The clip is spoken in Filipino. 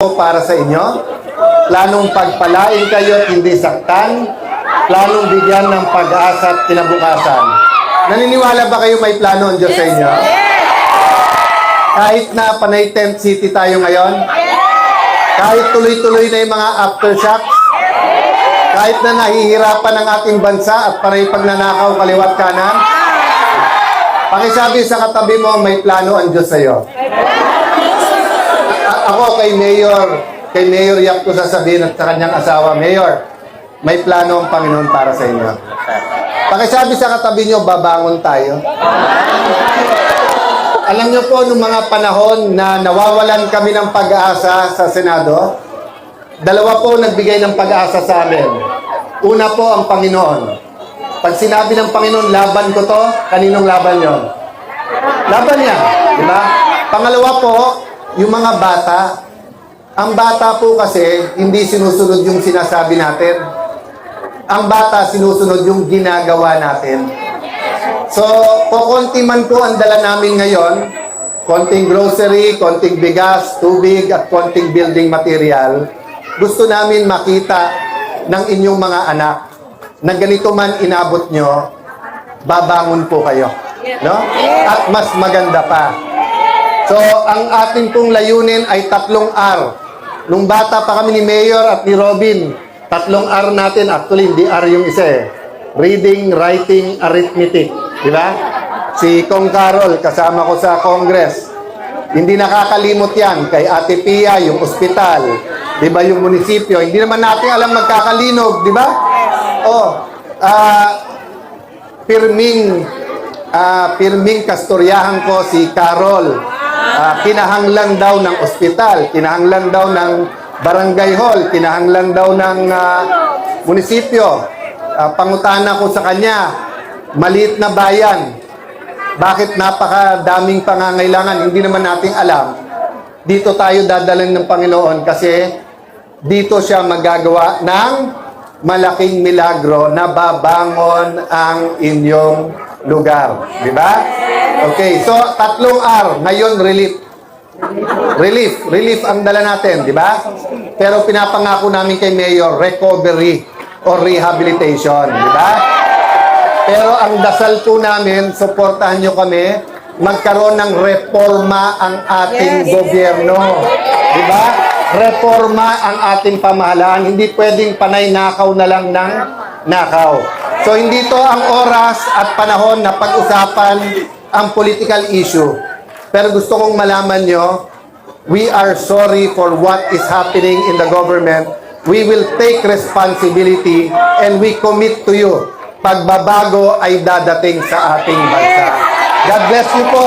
ko para sa inyo. Planong pagpalain kayo at hindi saktan. Planong bigyan ng pag-asa at kinabukasan. Naniniwala ba kayo may plano ang Diyos sa inyo? Kahit na panay tent city tayo ngayon? Kahit tuloy-tuloy na yung mga aftershocks? Kahit na nahihirapan ang ating bansa at panay pagnanakaw kaliwat kanan? Pakisabi sa katabi mo, may plano ang Diyos sa iyo. Ako kay Mayor Yap ko sasabihin at sa kanyang asawa, Mayor, may plano ang Panginoon para sa inyo. Pakisabi sa katabi nyo, babangon tayo. Alam nyo po, nung mga panahon na nawawalan kami ng pag-asa sa Senado, dalawa po nagbigay ng pag-asa sa amin. Una po ang Panginoon. Pag sinabi ng Panginoon, laban ko to, kaninong laban yon? Laban niya, di ba? Pangalawa po, yung mga bata. Ang bata po kasi, hindi sinusunod yung sinasabi natin. Ang bata, sinusunod yung ginagawa natin. So, konti man po ang dala namin ngayon, konting grocery, konting bigas, tubig, at konting building material, gusto namin makita ng inyong mga anak na ganito man inabot nyo, babangon po kayo. No? At mas maganda pa. So, ang ating pong layunin ay 3 R. Nung bata pa kami ni Mayor at ni Robin, 3 R natin, actually hindi R yung isa eh. Reading, writing, arithmetic. Di ba? Si Kong Carol, kasama ko sa Congress. Hindi nakakalimot yan. Kay Ate Pia, yung ospital. Di ba yung munisipyo? Hindi naman natin alam magkakalinog. Di ba? Pirming kastoryahan ko si Carol. Kinahanglan daw ng ospital. Kinahanglan daw ng barangay hall. Kinahanglan daw ng munisipyo. Pangutana ko sa kanya, maliit na bayan, bakit napakadaming pangangailangan? Hindi naman natin alam. Dito tayo dadalhin ng Panginoon kasi dito siya magagawa ng malaking milagro na babangon ang inyong lugar. Di ba? Okay, so 3 R. Ngayon, relief. Relief ang dala natin, di ba? Pero pinapangako namin kay Mayor, recovery or rehabilitation, di ba? Pero ang dasal po namin, suportahan nyo kami, magkaroon ng reforma ang ating gobyerno. Di ba? Reforma ang ating pamahalaan. Hindi pwedeng panay nakaw na lang ng nakaw. So hindi to ang oras at panahon na pag-usapan ang political issue. Pero gusto kong malaman nyo, we are sorry for what is happening in the government. We will take responsibility and we commit to you. Pagbabago ay dadating sa ating bansa. God bless you po.